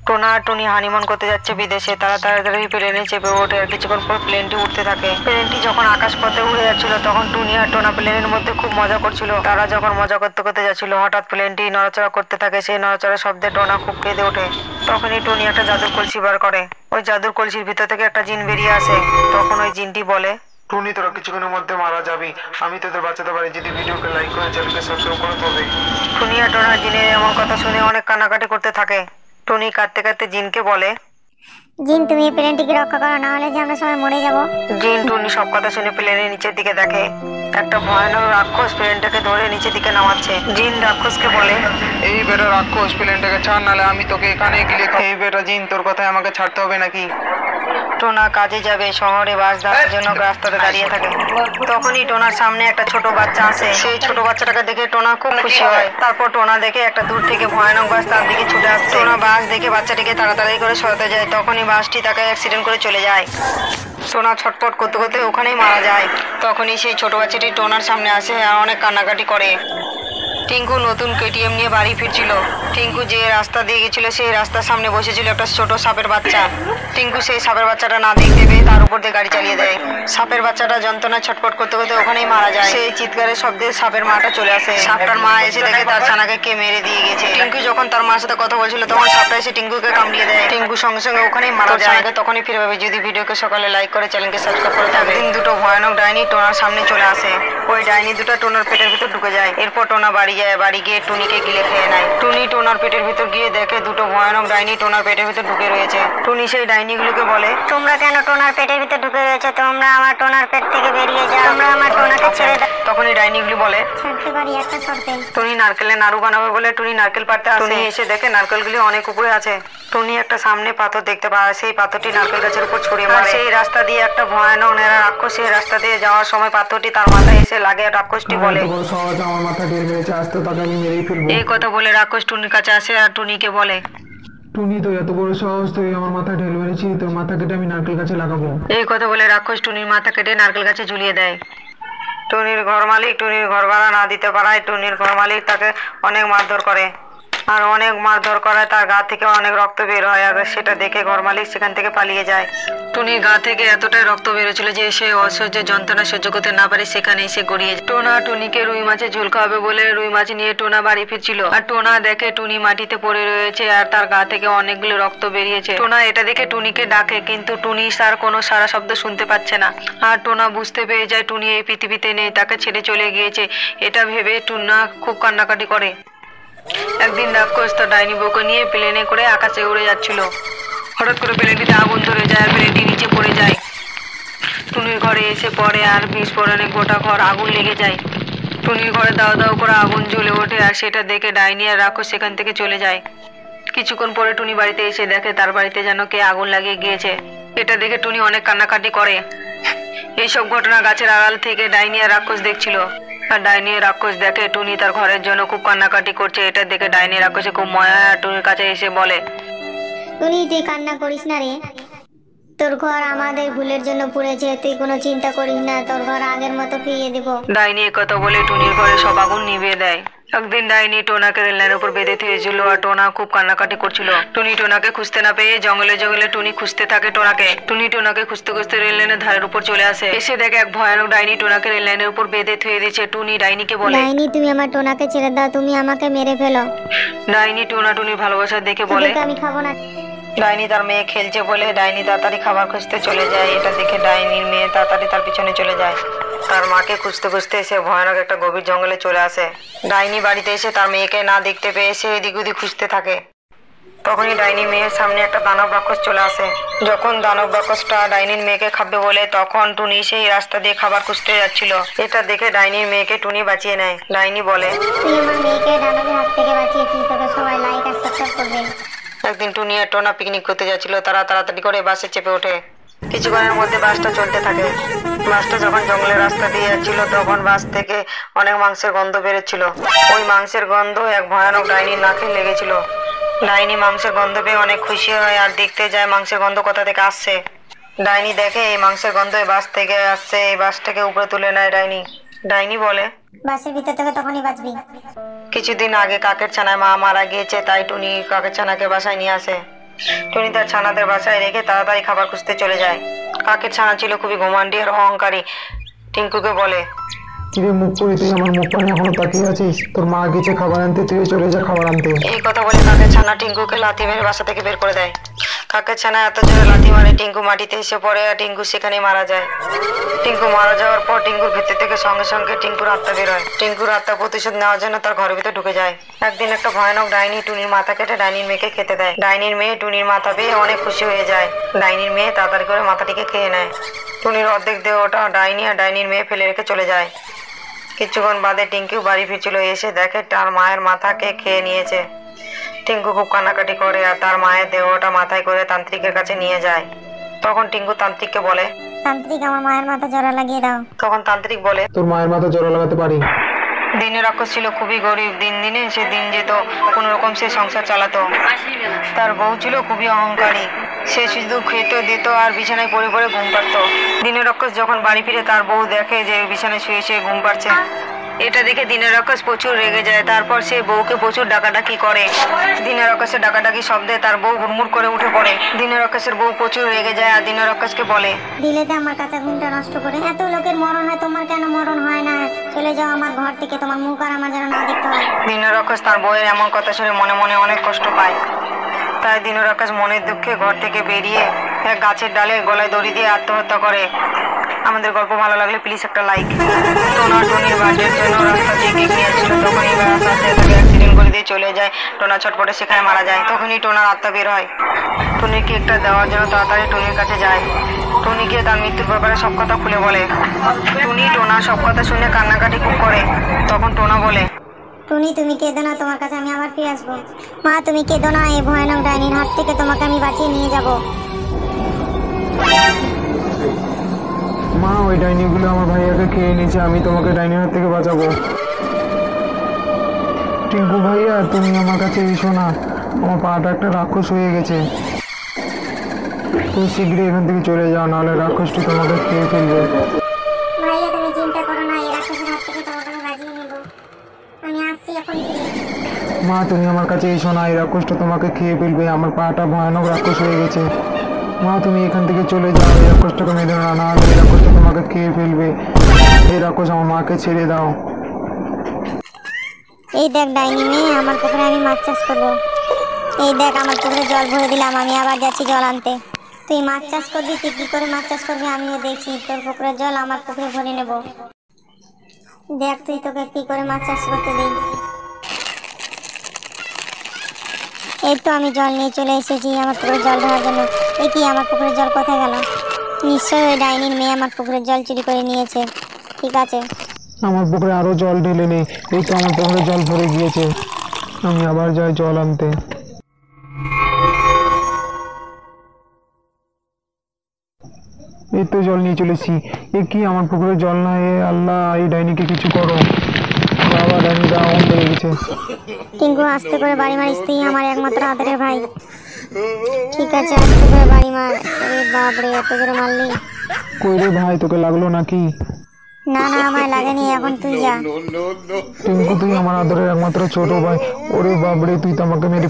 টোনা আর টুনি honeymoon করতে যাচ্ছে বিদেশে। তারা তাড়াতাড়ি প্লেনে চেপে ওঠে আর কিছুক্ষণ পর প্লেনটি উঠতে থাকে। প্লেনটি যখন আকাশপথে উড়ে যাচ্ছিল তখন টুনি আর টোনা প্লেনের মধ্যে খুব মজা করছিল। তারা যখন মজা করতে করতে যাচ্ছিল হঠাৎ প্লেনটি নড়াচড়া করতে থাকে। সেই নড়াচড়ার শব্দে টোনা খুব কেঁদে ওঠে। তখনই টুনি একটা জাদুর কলসি বার করে। ওই জাদুর কলসির ভিতর থেকে একটা জিন বেরিয়ে আসে। তখন ওই জিনটি বলে, টুনি, তোরা কিছুক্ষণের মধ্যে মারা যাবি। আমি তোদের বাঁচাতে পারি যদি ভিডিওকে লাইক করে চ্যানেলকে সাবস্ক্রাইব করে তবে। টুনি আর টোনা জিনের এমন কথা শুনে অনেক কান্নাকাটি করতে থাকে। টুনি কাঁদতে কাঁদতে জিনকে বলে, জিন তুমি এই প্লেনটিকে রক্ষা করো, না হলে যে আমরা সবাই মরে যাব। জিন টুনি সব কথা শুনে প্লেনের নিচের দিকে দেখে একটা ভয়ানক রাক্ষস প্লেনটাকে ধরে নিচের দিকে নামাচ্ছে। জিন রাক্ষসকে বলে, এই বেটা রাক্ষস, প্লেনটাকে ছাড়, নালে আমি তোকে এখানে গিলে এই বেটা জিন, তোর কথায় আমাকে ছাড়তে হবে নাকি? টোনা কাজে যাবে, শহরে বাস ধরার জন্য রাস্তাতে দাঁড়িয়ে থাকে। তখনই টোনার সামনে একটা ছোট বাচ্চা আসে। সেই ছোট বাচ্চাটাকে দেখে টোনা খুব খুশি হয়। তারপর টোনা দেখে একটা দূর থেকে ভয়ানক বাস তার দিকে ছুটে আসছে। টোনা বাস দেখে বাচ্চাটিকে তাড়াতাড়ি করে সরাতে যায়। তখনই বাসটি তাকে অ্যাক্সিডেন্ট করে চলে যায়। টোনা ছটফট করতে করতে ওখানেই মারা যায়। তখনই সেই ছোট বাচ্চাটি টোনার সামনে আসে আর অনেক কান্নাকাটি করে। টিঙ্কু নতুন কেটিএম নিয়ে বাড়ি ফিরছিল। টিঙ্কু যে রাস্তা দিয়ে গেছিল সেই রাস্তার সামনে বসেছিল একটা ছোট সাপের বাচ্চা। টিঙ্কু সেই সাপের বাচ্চাটা না দেখতে পেয়ে তার উপর দিয়ে গাড়ি চালিয়ে দেয়। সাপের বাচ্চাটা যন্ত্রণায় ছটফট করতে করতে ওখানেই মারা যায়। সেই চিৎকারের শব্দে সাপের মাটা চলে আসে। সাপটার মা এসে দেখে তার ছানাকে কে মেরে দিয়ে গেছে। টিঙ্কু যখন তার মার সাথে কথা বলছিল তখন সাপটা এসে টিঙ্কুকে কামড়িয়ে দেয়। টিঙ্কু সঙ্গে সঙ্গে ওখানেই মারা যায়। তখনই ফিরে পাবে যদি ভিডিওকে সকালে লাইক করে চ্যানেলকে সাবস্ক্রাইব করে থাকবে। একদিন দুটো ভয়ানক ডাইনি টোনার সামনে চলে আসে। ওই ডাইনি দুটো টোনার পেটের ভিতর ঢুকে যায়। এরপর টোনা বাড়ি যায়। বাড়ি গিয়ে টুনিকে গিলে খেয়ে নেয়। টুনি টোনার পেটের ভিতর গিয়ে দেখে দুটো ভয়ানক ডাইনি টোনার পেটের ভিতর ঢুকে রয়েছে। টুনি সেই ডাইনিগুলোকে বলে, তোমরা কেন টোনার পেটের ভিতর ঢুকে রয়েছে? তোমরা আমার টোনার পেট থেকে বেরিয়ে যাও। তোমরা আমার টোনাকে ছেড়ে দাও। তখনই ডাইনিগুলি বলে, ছাড়তে পারি একটা শর্তে। টুনি নারকেলের নাড়ু বানাবে বলে টুনি নারকেল পাড়তে আসে। টুনি এসে দেখে নারকেলগুলি অনেক উপরে আছে। টুনি একটা সামনে পাথর দেখতে পায়। সেই পাথরটি নারকেল গাছের উপর ছড়িয়ে মারে। সেই রাস্তা দিয়ে একটা ভয়ানক নেড়া রাক্ষস সেই রাস্তা দিয়ে যাওয়ার সময় পাথরটি তার মাথায় এসে লাগে। রাক্ষসটি বলে, আমার মাথা ঢের মেরেছে, আসতে তাকে আমি মেরেই ফেলবো। এই কথা বলে রাক্ষস টুনির কাছে আসে আর টুনিকে বলে, টুনি, তো এত বড় সাহস, তুই আমার মাথা ঢেল মেরেছি, তোর মাথা কেটে আমি নারকেল গাছে লাগাবো। এই কথা বলে রাক্ষস টুনির মাথা কেটে নারকেল গাছে ঝুলিয়ে দেয়। টুনির ঘর মালিক টুনির ঘর ভাড়া না দিতে পারায় টুনির ঘর মালিক তাকে অনেক মারধর করে। আর অনেক মারধর করায় তার গা থেকে অনেক রক্ত বের হয়। আর সেটা দেখে ঘর মালিক সেখান থেকে পালিয়ে যায়। টুনির গা থেকে এতটাই রক্ত বেরোছিল যে সে অসহ্য যন্ত্রণা সহ্য করতে না পারে সেখানে এসে গড়িয়ে যায়। টোনা টুনিকে রুই মাছের ঝোল খাওয়াবে বলে রুই মাছ নিয়ে টোনা বাড়ি ফিরছিল। আর টোনা দেখে টুনি মাটিতে পড়ে রয়েছে আর তার গা থেকে অনেকগুলো রক্ত বেরিয়েছে। টোনা এটা দেখে টুনিকে ডাকে, কিন্তু টুনি তার কোনো সারা শব্দ শুনতে পাচ্ছে না। আর টোনা বুঝতে পেরে যায় টুনি এই পৃথিবীতে নেই, তাকে ছেড়ে চলে গিয়েছে। এটা ভেবে টোনা খুব কান্নাকাটি করে। একদিন রাক্ষস তার ডাইনি বউকে নিয়ে প্লেনে করে আকাশে উড়ে যাচ্ছিল। হঠাৎ করে প্লেনটিতে আগুন ধরে যায় আর প্লেনটি নিচে পড়ে যায়। টুনির ঘরে এসে পড়ে আর বিস্ফোরণে গোটা ঘর আগুন লেগে যায়। টুনির ঘরে দাও দাও করে আগুন জ্বলে ওঠে আর সেটা দেখে ডাইনি আর রাক্ষস সেখান থেকে চলে যায়। কিছুক্ষণ পরে টুনি বাড়িতে এসে দেখে তার বাড়িতে যেন কে আগুন লাগিয়ে গিয়েছে। এটা দেখে টুনি অনেক কান্নাকাটি করে। এইসব ঘটনা গাছের আড়াল থেকে ডাইনি আর রাক্ষস দেখছিল। আর ডাইনি রাক্ষস দেখে টুনি তার ঘরের জন্য খুব কান্নাকাটি করছে। এটা দেখে ডাইনি রাক্ষসে খুব মজা আর টুনির কাছে এসে বলে, টুনি, তুই কান্না করিস না রে। তোর ঘর আমাদের ভুলের জন্য পুড়েছে, তুই কোনো চিন্তা করিস না, তোর ঘর আগের মতো ফিরিয়ে দিব। ডাইনি একথা বলে টুনির ঘরে সব আগুন নিভিয়ে দেয়। একদিন ডাইনি টোনাকে রেললাইনের উপর বেঁধে থিয়েছিল আর টোনা খুব কান্নাকাটি করছিল। টুনি টোনাকে খুঁজতে না পেয়ে জঙ্গলে জঙ্গলে টুনি খুঁজতে থাকে টোনাকে। টুনি টোনাকে খুঁজতে খুঁজতে রেললাইনের ধারের উপর চলে আসে। এসে দেখে এক ভয়ানক ডাইনি টোনাকে রেললাইনের উপর বেঁধে থুয়ে দিয়েছে। টুনি ডাইনিকে বলে, ডাইনি, তুমি আমার টোনাকে ছেড়ে দাও, তুমি আমাকে মেরে ফেলো। ডাইনি টোনা টুনির ভালোবাসা দেখে বলে, আমি খাবো না। ডাইনি তার মেয়ে খেলছে বলে ডাইনি তাড়াতাড়ি খাবার খুঁজতে চলে যায়। এটা দেখে ডাইনির মেয়ে তাড়াতাড়ি তার পিছনে চলে যায়। তার মাকে খুঁজতে খুঁজতে সে ভয়ানক একটা গভীর জঙ্গলে চলে আসে। ডাইনি বাড়িতে এসে তার মেয়েকে না দেখতে পেয়ে সে এদিক ওদিক খুঁজতে থাকে। তখনই ডাইনি মেয়ের সামনে একটা দানব রাক্ষস চলে আসে। যখন দানব রাক্ষসটা ডাইনির মেয়েকে খাবে বলে তখন টুনি সেই রাস্তা দিয়ে খাবার খুঁজতে যাচ্ছিল। এটা দেখে ডাইনির মেয়েকে টুনি বাঁচিয়ে নেয়। ডাইনি বলে, তুই আমার মেয়েকে দানবের হাত থেকে বাঁচিয়েছিস, তোকে সবাই লাইক আর সাবস্ক্রাইব করবে। একদিন টুনি আর টোনা পিকনিক করতে যাচ্ছিল। তারা তাড়াতাড়ি করে বাসে চেপে ওঠে। কিছুক্ষণের মধ্যে বাসটা চলতে থাকে। বাসটা যখন জঙ্গলের রাস্তা দিয়ে যাচ্ছিল তখন বাস থেকে অনেক মাংসের গন্ধ বেরোচ্ছিল। ওই মাংসের গন্ধ এক ভয়ানক ডাইনির নাকে লেগেছিল। ডাইনি মাংসের গন্ধ পেয়ে অনেক খুশি হয় আর দেখতে যায় মাংসের গন্ধ কোথা থেকে আসছে। ডাইনি দেখে এই মাংসের গন্ধ এই বাস থেকে আসছে। এই বাসটাকে উপরে তুলে নেয় ডাইনি। ডাইনি বলে, বাসের ভিতর থেকে তখনই বাঁচবি। কিছুদিন আগে কাকের ছানায় মা মারা গিয়েছে, তাই টুনি কাকের ছানাকে বাসায় নিয়ে আসে। টুনি তার ছানাদের বাসায় রেখে তাড়াতাড়ি খাবার খুঁজতে চলে যায়। কাকের ছানা ছিল খুবই ঘুমান্ডি আর অহংকারী। টিঙ্কুকে বলে, কিরে মুখ করে তুই আমার মুখ পানে এখনো তাকিয়ে আছিস? তোর মা গেছে খাবার আনতে, তুই চলে যা খাবার আনতে। এই কথা বলে কাকের ছানা টিঙ্কুকে লাথি মেরে বাসা থেকে বের করে দেয়। কাকের ছানা এত জোরে লাথি মারে টিঙ্কু মাটিতে এসে পড়ে আর টিঙ্কু সেখানেই মারা যায়। টিঙ্কু মারা যাওয়ার পর টিঙ্কুর ভেতর থেকে সঙ্গে সঙ্গে টিঙ্কুর আত্মা বের হয়। টিঙ্কুর আত্মা প্রতিশোধ নেওয়ার জন্য তার ঘরের ভিতরে ঢুকে যায়। একদিন একটা ভয়ানক ডাইনি টুনির মাথা কেটে ডাইনির মেয়েকে খেতে দেয়। ডাইনির মেয়ে টুনির মাথা পেয়ে অনেক খুশি হয়ে যায়। ডাইনির মেয়ে তাড়াতাড়ি করে মাথাটিকে খেয়ে নেয়। টুনির অর্ধেক দেহটা ডাইনি আর ডাইনির মেয়ে ফেলে রেখে চলে যায়। কিছুক্ষণ বাদে টিঙ্কু বাড়ি ফিরছিল, এসে দেখে তার মায়ের মাথাকে খেয়ে নিয়েছে। টিঙ্কু খুব কান্নাকাটি করে আর তার মায়ের দেহটা মাথায় করে তান্ত্রিকের কাছে নিয়ে যায়। তখন টিঙ্কু তান্ত্রিককে বলে, তান্ত্রিক আমার মায়ের মাথা জোড়া লাগিয়ে দাও। তখন তান্ত্রিক বলে, তোর মায়ের মাথা জোড়া লাগাতে পারি। দিনের রাক্ষস ছিল খুবই গরিব। দিন দিনে সে দিন যেত, কোন রকম সে সংসার চালাতো। তার বউ ছিল খুবই অহংকারী। সে শুধু খেত দিত আর বিছানায় পড়ে পড়ে ঘুম পাড়তো। দিনের রাক্ষস যখন বাড়ি ফিরে তার বউ দেখে যে বিছানায় শুয়ে শুয়ে ঘুম পাড়ছে। এটা দেখে দিনের রাক্ষস প্রচুর রেগে যায়। তারপর সে বউকে প্রচুর ডাকাডাকি করে। দিনের রাক্ষসের ডাকাডাকি শব্দে তার বউ হুড়মুড় করে উঠে পড়ে। দিনের রাক্ষসের বউ প্রচুর রেগে যায় আর দিনের রাক্ষসকে বলে, দিলেতে আমার কাছে ঘুমটা নষ্ট করে। এত লোকের মরণ হয়, তোমার কেন মরণ হয় না? চলে যাও আমার ঘর থেকে, তোমার মুখ আর আমার যেন না দেখতে হয়। দিনের রাক্ষস তার বউয়ের এমন কথা শুনে মনে মনে অনেক কষ্ট পায়। তাই দিনের রাক্ষস মনের দুঃখে ঘর থেকে বেরিয়ে এক গাছের ডালে গলায় দড়ি দিয়ে আত্মহত্যা করে। আমাদের গল্প ভালো লাগলে প্লিজ একটা লাইক। টোনা টুনির বাড়ির জন্য রাস্তা দিয়ে গিয়েছিল, তখনই রাস্তায় তাকে অ্যাক্সিডেন্ট করে দিয়ে চলে যায়। টোনা ছটপটে সেখানে মারা যায়। তখনই টোনার আত্মা বের হয়। টুনিকে একটা দেওয়ার জন্য তাড়াতাড়ি টুনির কাছে যায়। টুনিকে তার মৃত্যুর ব্যাপারে সব কথা খুলে বলে। টুনি টোনা সব কথা শুনে কান্নাকাটি খুব করে। তখন টোনা বলে, টুনি তুমি কেঁদো না, তোমার কাছে আমি আবার ফিরে আসবো। মা তুমি কেঁদো না, এই ভয়ানক ডাইনির হাত থেকে তোমাকে আমি বাঁচিয়ে নিয়ে যাব। মা ওই ডাইনিগুলো আমার ভাইয়াকে খেয়ে নিয়েছে, আমি তোমাকে ডাইনির হাত থেকে বাঁচাবো। টিঙ্কু ভাইয়া তুমি আমার কাছে এসো না, আমার পাটা একটা রাক্ষস হয়ে গেছে। তুমি শীঘ্রই এখান থেকে চলে যাও, নাহলে রাক্ষসটি তোমাকে খেয়ে ফেলবে। ভাইয়া তুমি চিন্তা করো না, এই রাক্ষসের হাত থেকে তোমাকে আমি বাঁচিয়ে নেব। আমি আসছি এখন ফিরে। মা তুমি আমার কাছে এসো না, এই রাক্ষসটা তোমাকে খেয়ে ফেলবে, আমার পাটা ভয়ানক রাক্ষস হয়ে গেছে। মা তুমি এখান থেকে চলে যাও, এই রাক্ষসটাকে মেরে না, নাহলে এই রাক্ষসটা তোমাকে খেয়ে ফেলবে। এই রাক্ষস আমার মাকে ছেড়ে দাও। এই দেখ ডাইনি মেয়ে, আমার পুকুরে আমি মাছ চাষ করবো। এই দেখ আমার পুকুরে জল ভরে দিলাম, আমি আবার যাচ্ছি জল আনতে। তুই মাছ চাষ করবি, তুই কি করে মাছ চাষ করবি আমিও দেখছি। তোর পুকুরের জল আমার পুকুরে ভরে নেব। দেখ তুই তোকে কি করে মাছ চাষ করতে দিই। এই তো আমি জল নিয়ে চলে এসেছি আমার পুকুরের জল ভরার জন্য। এই কি আমার পুকুরের জল কোথায় গেল? নিশ্চয়ই ওই ডাইনির মেয়ে আমার পুকুরের জল চুরি করে নিয়েছে। ঠিক আছে, আমার পুকুরে আরো জল ঢেলে নেই, এই তো আমার পুকুরে জল ভরে গিয়েছে, আমি আবার যাই জল আনতে। এই তো জল নিয়ে চলেছি। এ কি আমার পুকুরে জল না? এ আল্লাহ, এই ডাইনিকে কিছু করো। বাবা ডাইনি দাও লেগে গেছে। টিঙ্কু আস্তে করে বাড়ি মারিস, তুই আমার একমাত্র আদরের ভাই। ঠিক আছে আস্তে করে বাড়ি মার। আরে বাপরে এত করে মারলি। কই রে ভাই, তোকে লাগলো নাকি? না না আমায় লাগেনি, এখন তুই যা। টিঙ্কু তুই আমার আদরের একমাত্র ছোট ভাই। ওরে বাপরে তুই তো আমাকে মেরে